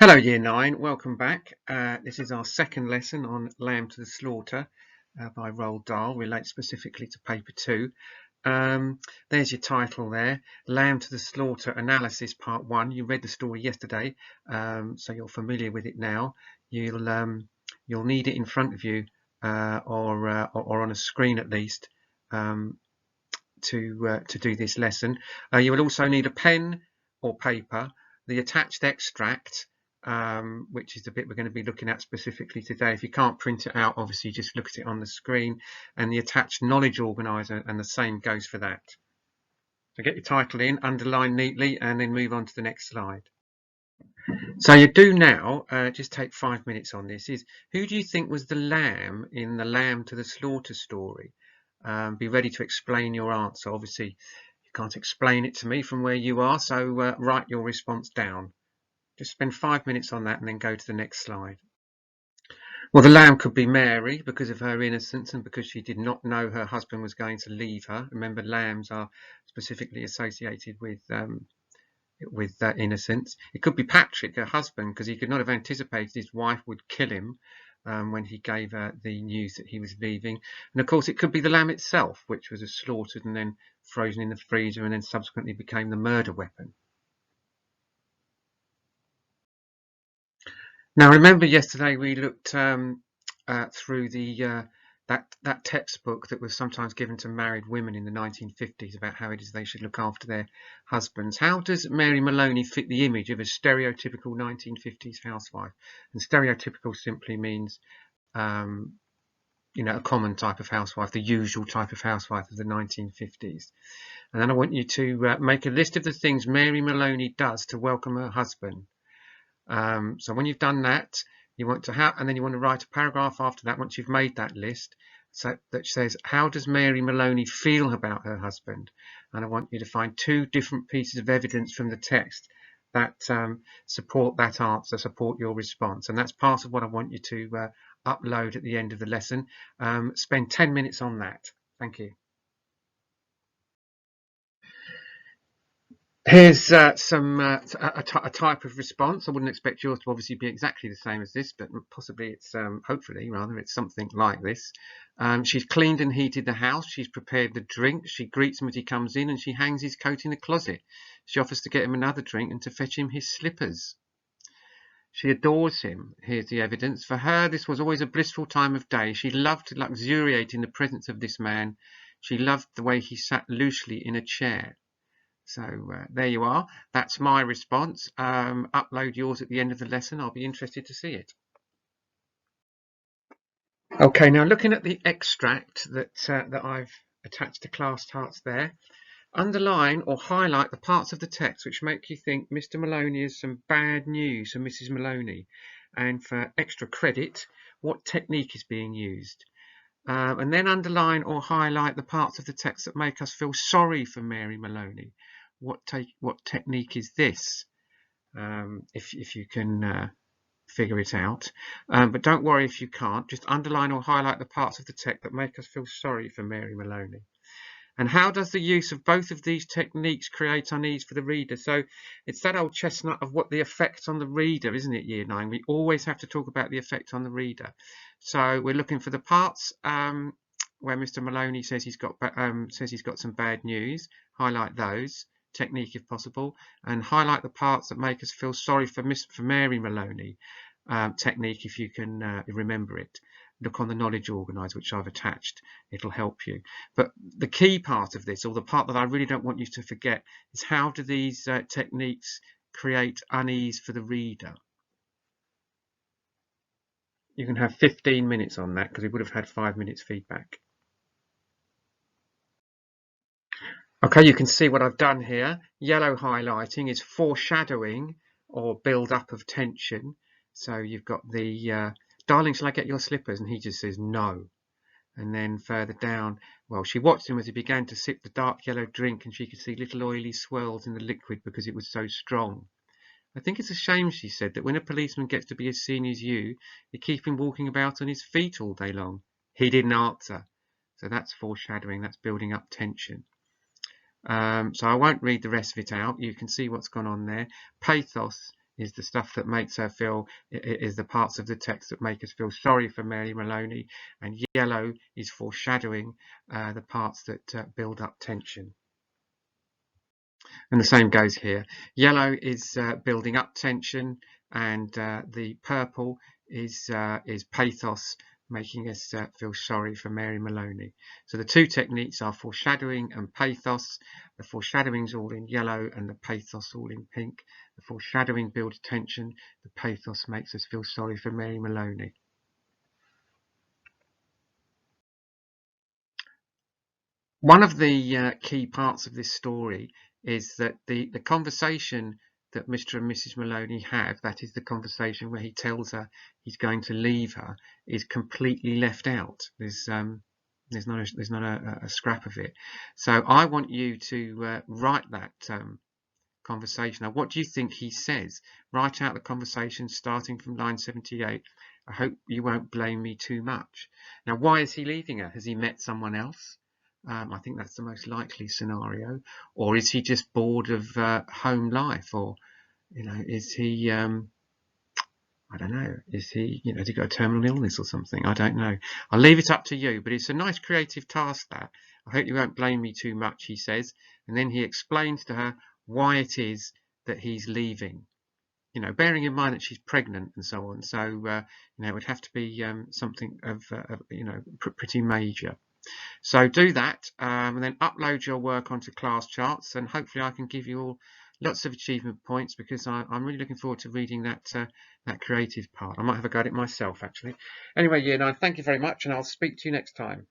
Hello Year 9, welcome back. This is our second lesson on Lamb to the Slaughter by Roald Dahl, relates specifically to paper 2. There's your title there, Lamb to the Slaughter Analysis Part 1. You read the story yesterday, so you're familiar with it now. You'll need it in front of you or on a screen at least to do this lesson. You will also need a pen or paper, the attached extract, which is the bit we're going to be looking at specifically today. If you can't print it out, obviously just look at it on the screen, and the attached knowledge organizer, and the same goes for that. So get your title in, underline neatly, and then move on to the next slide. So you do now, just take 5 minutes on this, is who do you think was the lamb in the Lamb to the Slaughter story? Be ready to explain your answer. Obviously, you can't explain it to me from where you are, so write your response down. Just spend 5 minutes on that and then go to the next slide. Well, the lamb could be Mary because of her innocence and because she did not know her husband was going to leave her. Remember, lambs are specifically associated with innocence. It could be Patrick, her husband, because he could not have anticipated his wife would kill him when he gave her the news that he was leaving. And of course, it could be the lamb itself, which was slaughtered and then frozen in the freezer and then subsequently became the murder weapon. Now, remember yesterday we looked through the that textbook that was sometimes given to married women in the 1950s about how it is they should look after their husbands. How does Mary Maloney fit the image of a stereotypical 1950s housewife? And stereotypical simply means, a common type of housewife, the usual type of housewife of the 1950s. And then I want you to make a list of the things Mary Maloney does to welcome her husband. So when you've done that, you want to have, and then you want to write a paragraph after that once you've made that list, so that says, how does Mary Maloney feel about her husband? And I want you to find 2 different pieces of evidence from the text that support that answer, support your response. And that's part of what I want you to upload at the end of the lesson. Spend 10 minutes on that. Thank you. Here's a type of response. I wouldn't expect yours to obviously be exactly the same as this, but possibly it's, hopefully rather, it's something like this. She's cleaned and heated the house. She's prepared the drink. She greets him as he comes in, and she hangs his coat in the closet. She offers to get him another drink and to fetch him his slippers. She adores him. Here's the evidence. For her, this was always a blissful time of day. She loved to luxuriate in the presence of this man. She loved the way he sat loosely in a chair. So there you are. That's my response. Upload yours at the end of the lesson. I'll be interested to see it. Okay, now looking at the extract that I've attached to class charts there, underline or highlight the parts of the text which make you think Mr. Maloney is some bad news for Mrs. Maloney. And for extra credit, what technique is being used? And then underline or highlight the parts of the text that make us feel sorry for Mary Maloney. What technique is this? If you can figure it out, but don't worry if you can't. Just underline or highlight the parts of the text that make us feel sorry for Mary Maloney. And how does the use of both of these techniques create unease for the reader? So it's that old chestnut of what the effect on the reader, isn't it, Year 9? We always have to talk about the effect on the reader. So we're looking for the parts where Mr. Maloney says he's got some bad news. Highlight those. Technique if possible, and highlight the parts that make us feel sorry for Mary Maloney. Technique if you can remember it. Look on the knowledge organizer, which I've attached. It'll help you. But the key part of this, or the part that I really don't want you to forget, is how do these techniques create unease for the reader? You can have 15 minutes on that because we would have had 5 minutes feedback. Okay, you can see what I've done here. Yellow highlighting is foreshadowing or build up of tension. So you've got the darling, shall I get your slippers? And he just says no. And then further down, well, she watched him as he began to sip the dark yellow drink, and she could see little oily swirls in the liquid because it was so strong. I think it's a shame, she said, that when a policeman gets to be as senior as you keep him walking about on his feet all day long. He didn't answer. So that's foreshadowing, that's building up tension. So I won't read the rest of it out. You can see what's gone on there. Pathos is the stuff that makes her feel, is the parts of the text that make us feel sorry for Mary Maloney, and yellow is foreshadowing the parts that build up tension. And the same goes here. Yellow is building up tension, and the purple is pathos, making us feel sorry for Mary Maloney. So the two techniques are foreshadowing and pathos. The foreshadowing is all in yellow and the pathos all in pink. The foreshadowing builds tension. The pathos makes us feel sorry for Mary Maloney. One of the key parts of this story is that the conversation that Mr. and Mrs. Maloney have, that is the conversation where he tells her he's going to leave her, is completely left out. There's not a scrap of it. So I want you to write that conversation. Now, what do you think he says? Write out the conversation starting from line 78. I hope you won't blame me too much. Now, why is he leaving her? Has he met someone else? I think that's the most likely scenario. Or is he just bored of home life? Or, is he, I don't know, is he, has he got a terminal illness or something? I don't know. I'll leave it up to you, but it's a nice creative task, that. I hope you won't blame me too much, he says. And then he explains to her why it is that he's leaving. Bearing in mind that she's pregnant and so on. So, it would have to be something of pretty major. So do that, and then upload your work onto ClassCharts, and hopefully I can give you all lots of achievement points, because I'm really looking forward to reading that creative part. I might have a go at it myself, actually. Anyway, Year 9, thank you very much, and I'll speak to you next time.